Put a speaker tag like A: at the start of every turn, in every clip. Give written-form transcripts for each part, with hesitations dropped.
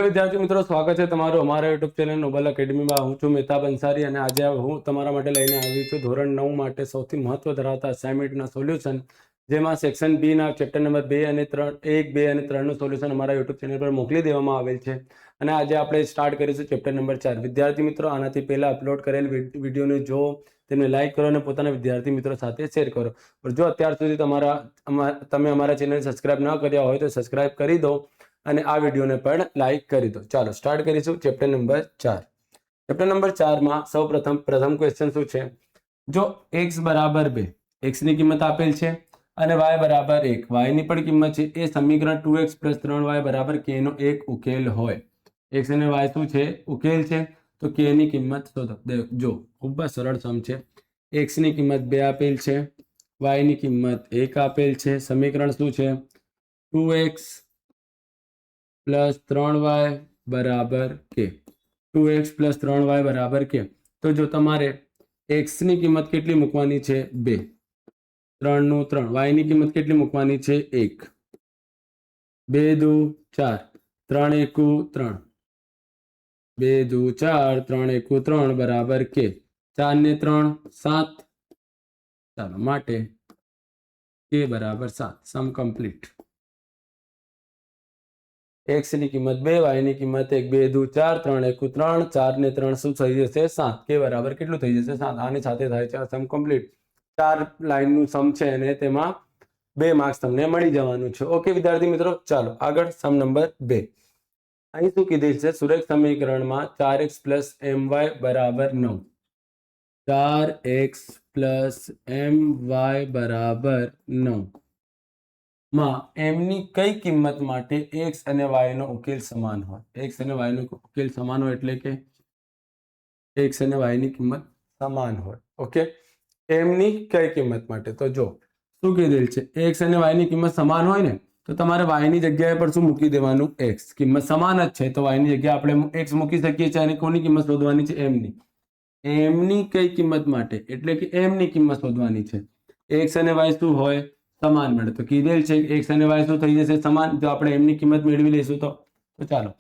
A: વિદ્યાર્થી મિત્રો, સ્વાગત છે તમારું અમારા યુટ્યુબ ચેનલ નોબલ એકેડમીમાં। હું છું મહેતાબ અંસારી અને આજે હું તમારા માટે લઈને આવી છું ધોરણ 9 માટે સૌથી મહત્વ ધરાવતા અસાઇનમેન્ટના સોલ્યુશન, જેમાં સેક્શન બી ના ચેપ્ટર નંબર 2 અને 3 1 2 અને 3 નું સોલ્યુશન અમારા યુટ્યુબ ચેનલ પર મોકલી દેવામાં આવેલ છે અને આજે આપણે સ્ટાર્ટ કરીશું ચેપ્ટર નંબર 4। વિદ્યાર્થી મિત્રો, આનાથી પહેલા અપલોડ કરેલ વિડીયોને જો તેમને લાઈક કરો અને પોતાના વિદ્યાર્થી મિત્રો સાથે શેર કરો। જો અત્યાર સુધી તમે અમારા ચેનલ સબસ્ક્રાઇબ ન કર્યા હોય તો સબસ્ક્રાઇબ કરી દો અને આ વિડીયોને પણ લાઈક કરી દો। ચાલો સ્ટાર્ટ કરીશું ચેપ્ટર નંબર 4। ચેપ્ટર નંબર 4 માં પ્રથમ ક્વેશ્ચન શું છે? જો x બરાબર 2, x ની કિંમત આપેલ છે અને y બરાબર 1, y ની પણ કિંમત છે, એ સમીકરણ 2x + 3y બરાબર k નો એક ઉકેલ હોય। x અને y શું છે? ઉકેલ છે। તો k ની કિંમત શોધો। જો ખૂબ જ સરળ સમ છે। x ની કિંમત 2 આપેલ છે, y ની કિંમત 1 આપેલ છે, સમીકરણ શું છે? 2x + 3y બરાબર k, 2x + 3y બરાબર k। તો જો તમારે x ની કિંમત કેટલી મૂકવાની છે? 2, 3 નું 3, y ની કિંમત કેટલી મૂકવાની છે? 1, 2 દુ 4, 3 એકુ 3, 2 દુ 4, 3 એકુ 3 બરાબર k, 4 ને 3 7। ચાલો, માટે k બરાબર 7। સમ કમ્પ્લીટ। x ની કિંમત 2, y ની કિંમત 1, 2 દુ 4, 3 એકુ 3, 4 ને 3 શું થઈ જશે? 7। k બરાબર કેટલું થઈ જશે? 7। આની સાથે થાય છે સમ કમ્પ્લીટ। 4 લાઈનનું સમ છે અને તેમાં 2 માર્ક્સ તમને મળી જવાનું છે। ઓકે વિદ્યાર્થી મિત્રો, ચાલો આગળ સમ નંબર 2। અહીં શું કીધેલ છે? સુરેખ સમીકરણમાં 4x + my બરાબર 9, 4x + my બરાબર 9 માં m ની કઈ કિંમત માટે x અને y નો ઉકેલ સમાન હોય? x અને y નો ઉકેલ સમાન હોય એટલે કે x અને y ની કિંમત સમાન હોય। ઓકે, m ની કઈ કિંમત માટે? તો જો શું કીધેલ છે? x અને y ની કિંમત સમાન હોય ને તો તમારે y ની જગ્યાએ પર શું મૂકી દેવાનું? x। કિંમત સમાન જ છે તો y ની જગ્યાએ આપણે x મૂકી શકીએ છીએ અને કોની કિંમત શોધવાની છે? m ની। m ની કઈ કિંમત માટે? એટલે કે m ની કિંમત શોધવાની છે। x અને y શું હોય? સમાન મળે। તો કીધેલ છે x અને y શું થઈ જશે? સમાન। જો આપણે m ની કિંમત મેળવી લઈશું તો ચાલો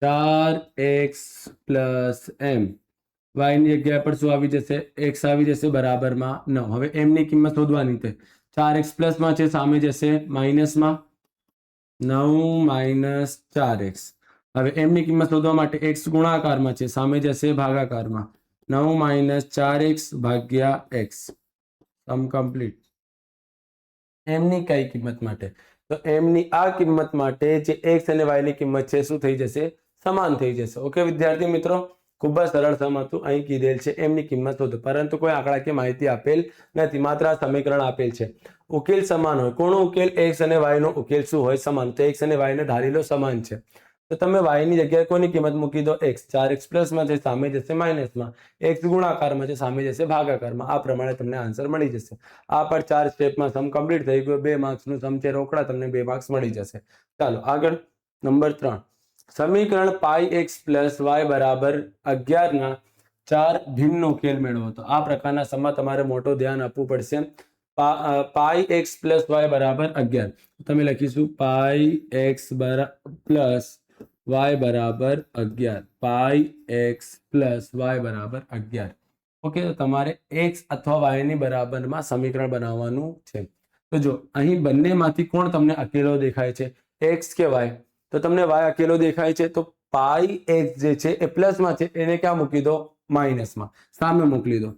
A: 4x + m, y ની જગ્યા પર શું આવી જશે? x આવી જશે બરાબરમાં 9। હવે m ની કિંમત શોધવાની છે। 4x પ્લસમાં છે, સામે જશે માઇનસમાં, 9 - 4x। હવે m ની કિંમત શોધવા માટે x ગુણાકારમાં છે, સામે જશે ભાગાકારમાં, 9 - 4x ભાગ્યા x। સમ કમ્પ્લીટ। m ની કઈ કિંમત માટે? તો m ની આ કિંમત માટે જે x અને y ની કિંમત છે શું થઈ જશે? સમાન થઈ જશે। ઓકે વિદ્યાર્થી મિત્રો, ખૂબ જ સરળ સમ હતું। અહીં કીધેલ છે m ની કિંમત શોધો, પરંતુ કોઈ આંકડાકીય માહિતી આપેલ નથી, માત્ર આ સમીકરણ આપેલ છે। ઉકેલ સમાન હોય, કોનો ઉકેલ? x અને y નો ઉકેલ શું હોય? સમાન। તો x અને y ને ધારી લો સમાન છે તો તમે y ની જગ્યાએ કોની કિંમત મૂકી દો? x। 4x પ્લસમાં છે, સામે જશે માઇનસમાં, x ગુણાકારમાં છે, સામે જશે ભાગાકારમાં। આ પ્રમાણે તમને આન્સર મળી જશે। આ પર 4 સ્ટેપમાં સમ કમ્પ્લીટ થઈ ગયો। 2 માર્ક્સનું સમ છે, રોકડા તમને 2 માર્ક્સ મળી જશે। ચાલો આગળ નંબર 3। સમીકરણ πx + y બરાબર 11 ના 4 ભિન્ન ઉકેલ મેળવો। તો આ પ્રકારના સમમાં તમારે મોટું ધ્યાન આપવું પડશે। πx + y બરાબર 11, તમે લખીશું πx + y બરાબર 11, πx + y બરાબર 11। ઓકે, તો તમારે x અથવા y ની બરાબરમાં સમીકરણ બનાવવાનું છે। તો જો અહીં બંનેમાંથી કોણ તમને અકેલો દેખાય છે? x કે y? તો તમને y અકેલો દેખાય છે તો πx જે છે એ પ્લસમાં છે, એને ક્યાં મૂકી દો? માઇનસમાં, સામે મોકલી દો।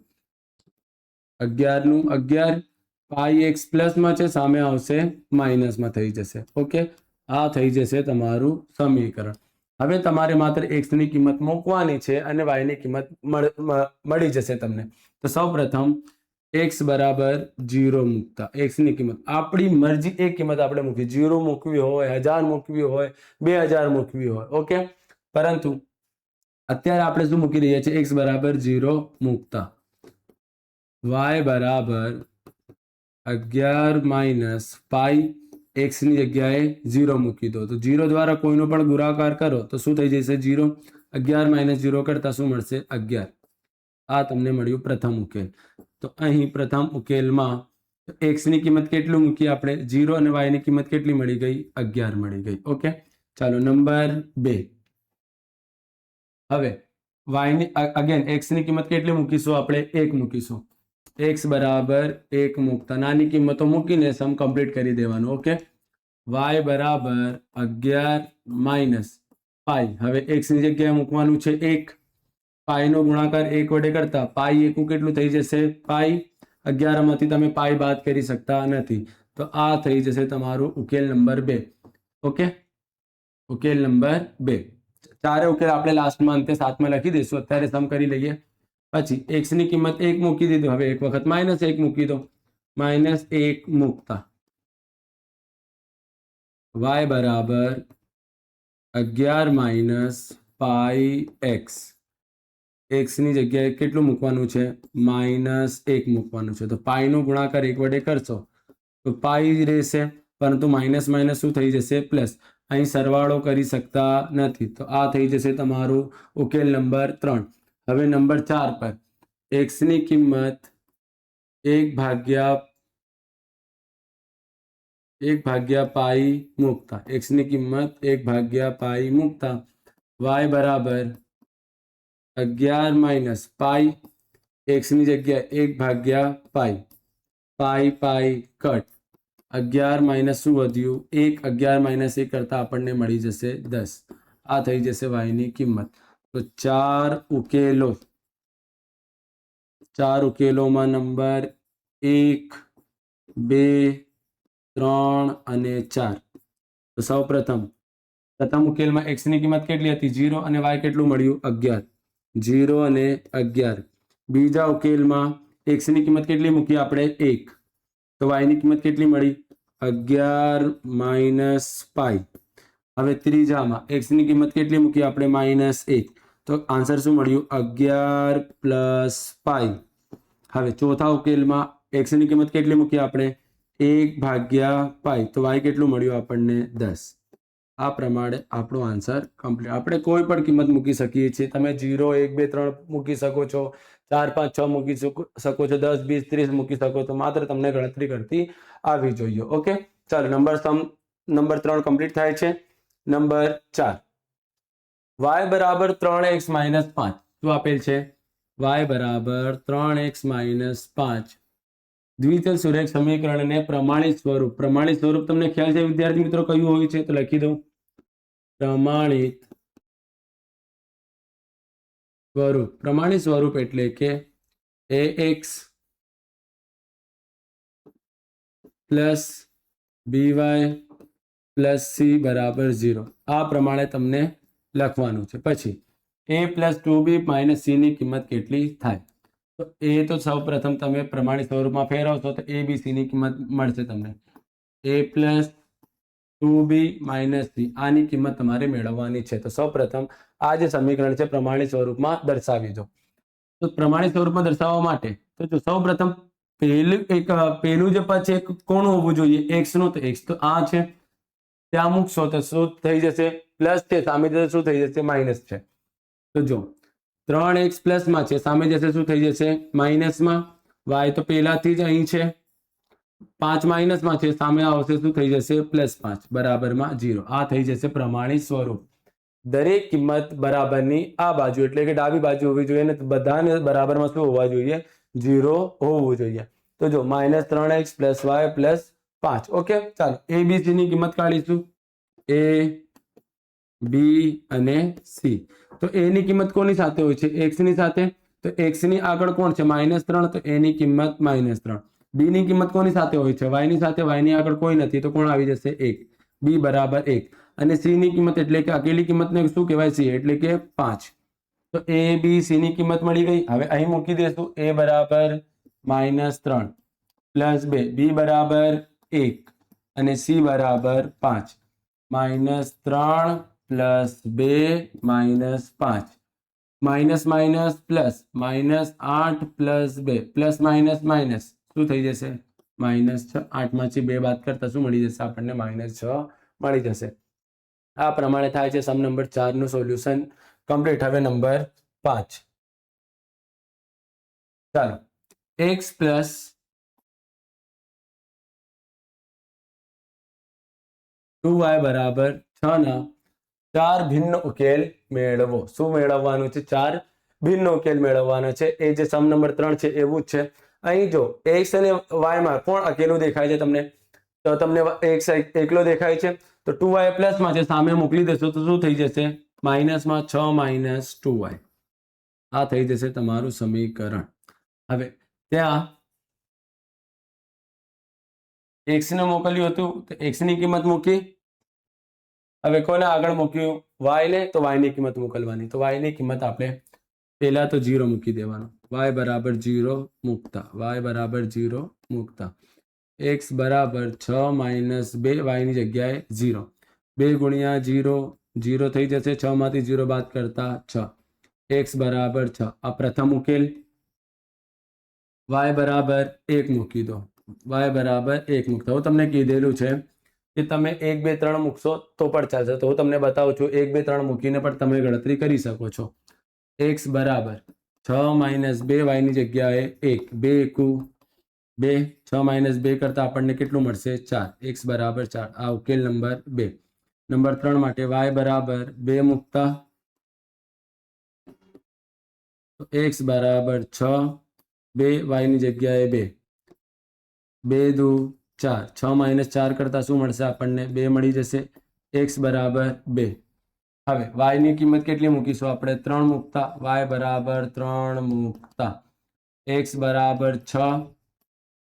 A: 11 નું 11, πx પ્લસમાં છે, સામે આવશે માઇનસમાં થઈ જશે। ઓકે, આ થઈ જશે તમારું સમીકરણ। હવે તમારે માત્ર x ની કિંમત મૂકવાની છે અને y ની કિંમત મળી જશે તમને। તો સૌપ્રથમ x બરાબર 0 મૂકતા x ની કિંમત આપણી મરજી એક કિંમત આપણે મૂકી, 0 મૂકવી હોય, 1000 મૂકવી હોય, 2000 મૂકવી હોય। ઓકે, પરંતુ અત્યારે આપણે શું મૂકી રહ્યા છીએ? x બરાબર 0 મૂકતા y બરાબર 11 - પાઈ, x ની જગ્યાએ 0 મૂકી દો। તો 0 દ્વારા કોઈનો પણ ગુણાકાર કરો તો શું થઈ જશે? 0। 11 - 0 કરતા શું મળશે? 11। આ તમને મળ્યું પ્રથમ ઉકેલ। તો અહીં પ્રથમ ઉકેલમાં x ની કિંમત કેટલું મૂકી આપણે? 0 અને y ની કિંમત કેટલી મળી ગઈ? 11 મળી ગઈ। ઓકે, ચાલો નંબર 2। હવે y ની અગેન x ની કિંમત કેટલી મૂકીશું આપણે 1 મૂકીશું x બરાબર 1 મૂકતા નાની કિંમતો મૂકીને સમ કમ્પ્લીટ કરી દેવાનું ઓકે y બરાબર 11 માઇનસ પાઈ હવે x ની જગ્યાએ મૂકવાનું છે 1 પાઈ નો ગુણાકાર 1 વડે કરતા પાઈ 1 કેટલું થઈ જશે પાઈ 11 માંથી તમે પાઈ બાદ કરી શકતા નથી તો આ થઈ જશે તમારું ઉકેલ નંબર 2 ઓકે ઉકેલ નંબર 2 ચારે ઉકેલ આપણે લાસ્ટમાં અંતે સાતમાં લખી દઈશું અત્યારે સમ કરી લઈએ પછી x ની કિંમત 1 મૂકી દીધું હવે એક વખત -1 મૂકી દો -1 મૂકતા y બરાબર 11 માઇનસ પાઈ x x ની જગ્યાએ કેટલું મૂકવાનું છે -1 મૂકવાનું છે તો પાઈ નો ગુણાકાર 1 વડે કરશો તો પાઈ રહેશે પરંતુ માઇનસ માઇનસ શું થઈ જશે પ્લસ અહીં સરવાળો કરી શકતા નથી તો આ થઈ જશે તમારું ઉકેલ નંબર 3 હવે નંબર 4 પર x ની કિંમત 1 પાઈ મૂકતા x ની કિંમત 1 પાઈ મૂકતા y બરાબર 11 માઇનસ પાઈ x ની જગ્યાએ 1 પાઈ પાઈ પાઈ કટ 11 માઇનસ શું વધ્યું 1 11 માઇનસ 1 કરતા આપણને મળી જશે 10 આ થઈ જશે y ની કિંમત તો ચાર ઉકેલોમાં નંબર 1 2 3 અને 4 તો સૌ પ્રથમ ઉકેલમાં x ની કિંમત કેટલી હતી 0 અને y કેટલું મળ્યું 11 0 અને 11 બીજા ઉકેલમાં x ની કિંમત કેટલી મૂકી આપણે 1 તો y ની કિંમત કેટલી મળી 11 માઇનસ પાઈ હવે ત્રીજામાં x ની કિંમત કેટલી મૂકી આપણે -1 તો આન્સર શું મળ્યું 11 પ્લસ પાઈ હવે ચોથા ઉકેલમાં x ની કિંમત કેટલી મૂકી આપણે 1 પાઈ તો y કેટલું મળ્યું આપણને 10 આ પ્રમાણે આપણો આન્સર કમ્પ્લીટ આપણે કોઈ પણ કિંમત મૂકી શકીએ છીએ તમે 0 1 2 3 મૂકી શકો છો 4 5 6 મૂકી શકો છો 10 20 30 મૂકી શકો તો માત્ર તમને ગણતરી કરતી આવી જોઈએ ઓકે ચાલો નંબર 3 કમ્પ્લીટ થાય છે નંબર 4 y બરાબર 3x - 5 શું આપેલ છે y બરાબર 3x - 5 દ્વિચલ સુરેખ સમીકરણને પ્રમાણિત સ્વરૂપ તમને ખ્યાલ છે વિદ્યાર્થી મિત્રો કયું હોય છે તો લખી દઉં પ્રમાણિત સ્વરૂપ એટલે કે ax plus by plus c બરાબર 0 આ પ્રમાણે તમને લખવાનું છે પછી a plus 2b minus c ની કિંમત કેટલી થાય તો એ તો સૌ પ્રથમ તમે પ્રમાણિત સ્વરૂપમાં ફેરવશો તો a b c ની કિંમત મળશે તમને a plus 2b minus c આની કિંમત તમારે મેળવવાની છે તો સૌ પ્રથમ આ જે સમીકરણ છે પ્રમાણિત સ્વરૂપમાં દર્શાવી દો તો પ્રમાણિત સ્વરૂપમાં દર્શાવવા માટે તો સૌ પ્રથમ પહેલું જે પદ છે કોણ હોવું જોઈએ x નું તો x તો આ છે ત્યાં મૂકશો તો શું થઈ જશે પ્લસ છે સામે જશે શું થઈ જશે માઇનસ છે તો જો 3x પ્લસમાં છે સામે જશે શું થઈ જશે માઇનસમાં y તો પહેલાથી જ અહીં છે 5 માઇનસમાં છે સામે આવશે શું થઈ જશે +5 બરાબરમાં 0 આ થઈ જશે પ્રમાણિત સ્વરૂપ દરેક કિંમત બરાબરની આ બાજુ એટલે કે ડાબી બાજુ હોવી જોઈએ અને બધાને બરાબરમાં શું હોવા જોઈએ 0 હોવું જોઈએ તો જો -3x + y + 5 ઓકે ચાલો a b c ની કિંમત કાઢીશું a b અને c તો a ની કિંમત કોની સાથે હોય છે x ની સાથે તો x ની આગળ કોણ છે -3 તો a ની કિંમત -3 b ની કિંમત કોની સાથે હોય છે y ની સાથે y ની આગળ કોઈ નથી તો કોણ આવી જશે 1 b બરાબર 1 અને c ની કિંમત એટલે કે અકેલી કિંમતને શું કહેવાય c એટલે કે 5 તો a b c ની કિંમત મળી ગઈ હવે અહીં મૂકી દેશું a બરાબર -3 પ્લસ 2 b બરાબર 1 અને c બરાબર 5 -3 plus 2 -5 minus minus plus -8 plus 2 plus minus minus શું થઈ જશે -6 8 માંથી 2 બાદ કરતા શું મળી જશે આપણને -6 મળી જશે આ પ્રમાણે થાય છે સમ નંબર 4 નું સોલ્યુશન કમ્પ્લીટ હવે નંબર 5 ચાલો x પ્લસ 2y બરાબર 6 ના ચાર ભિન્ન ઉકેલ મેળવો. શું મેળવવાનું છે? ચાર ભિન્ન ઉકેલ મેળવવાનો છે. એ જે સમ નંબર 3 છે એવું જ છે. અહીં જો x અને y માં કોણ અકેલું દેખાય છે તમને? તો તમને x એકલો દેખાય છે, તો 2y પ્લસમાં છે, સામે મોકલી દેશો તો શું થઈ જશે? માઇનસમાં 6 માઇનસ 2y. આ થઈ જશે તમારું સમીકરણ. હવે ત્યાં x ને મોકલ્યું હતું તો x ની કિંમત મૂકી. હવે કોને આગળ મૂક્યું? y ને, તો y ની કિંમત મોકલવાની. તો y ની કિંમત આપણે પહેલા તો 0 મૂકી દેવાનો. y બરાબર 0 મૂકતા, y બરાબર 0 મૂકતા, x બરાબર 6 માઇનસ 2, y ની જગ્યાએ 0. 2 ગુણ્યા 0 0 થઈ જશે, 6 માંથી 0 બાદ કરતા 6, x બરાબર 6. આ પ્રથમ ઉકેલ. y બરાબર 1 મૂકી દો, y બરાબર 1 મૂકતા. હું તમને કીધેલું છે કે તમે 1 2 3 મૂકશો તો પણ ચાલશે. તો હું તમને બતાવું છું, 1 2 3 મૂકીને પણ તમે ગણતરી કરી શકો છો. x બરાબર 6 માઇનસ 2, y ની જગ્યાએ 1, 2 એકુ 2, 6 માઇનસ 2 કરતા આપણને કેટલું મળશે? 4. x બરાબર 4. આ ઉકેલ નંબર 2. નંબર 3 માટે y બરાબર 2 મૂકતા, તો x બરાબર 6, 2, y ની જગ્યાએ 2, 2 દુ 4, 6 માઇનસ 4 કરતા શું મળશે આપણને? 2 મળી જશે. x બરાબર 2. હવે y ની કિંમત કેટલી મૂકીશું આપણે? 3 મૂકતા, y બરાબર 3 મૂકતા, x બરાબર 6,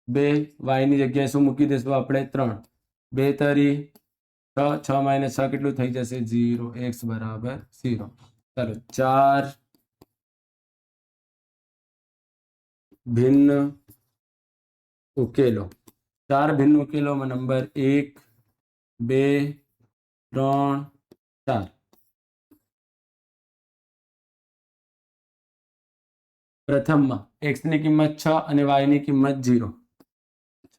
A: 2, y ની જગ્યાએ શું મૂકી દઈશું આપણે? 3, 2 તરી 6, 6 માઇનસ 6 કેટલું થઈ જશે? 0. x બરાબર 0. ચાલો, 4 ભિન્ન ઉકેલો. 4 ભિન્ન ઉકેલોમાં નંબર 1 2 3 4. પ્રથમમાં x ની કિંમત 6 અને y ની કિંમત 0.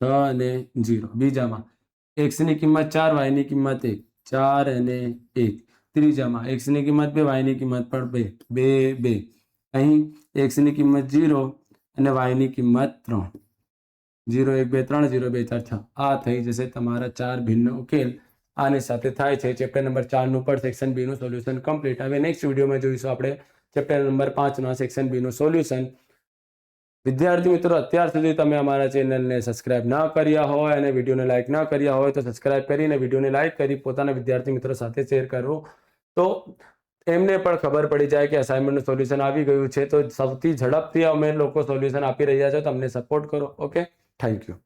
A: 6 અને 0. બીજામાં x ની કિંમત 4, y ની કિંમત 1. 4 અને 1. ત્રીજામાં x ની કિંમત 2, y ની કિંમત પણ 2. 2 2. અહીં x ની કિંમત 0 અને y ની કિંમત 3. 0 1 2 3, 0 2 4 6. આ થઈ જશે તમારા 4 ભિન્ન ઉકેલ. આની સાથે થાય છે ચેપ્ટર નંબર 4 નું પણ સેક્શન બી નું સોલ્યુશન કમ્પ્લીટ. હવે નેક્સ્ટ વિડીયોમાં જોઈશું આપણે ચેપ્ટર નંબર 5 નો સેક્શન બી નું સોલ્યુશન. વિદ્યાર્થી મિત્રો, અત્યાર સુધી તમે અમારા ચેનલને સબસ્ક્રાઇબ ના કર્યા હોય અને વિડીયોને લાઇક ના કર્યા હોય તો સબસ્ક્રાઇબ કરીને વિડીયોને લાઇક કરી પોતાના વિદ્યાર્થી મિત્રો સાથે શેર કરો, તો એમને પણ ખબર પડી જાય કે અસાઇનમેન્ટનું સોલ્યુશન આવી ગયું છે. તો સૌથી ઝડપથી અમે લોકો સોલ્યુશન આપી રહ્યા છે, તો અમને સપોર્ટ કરો. Okay, thank you.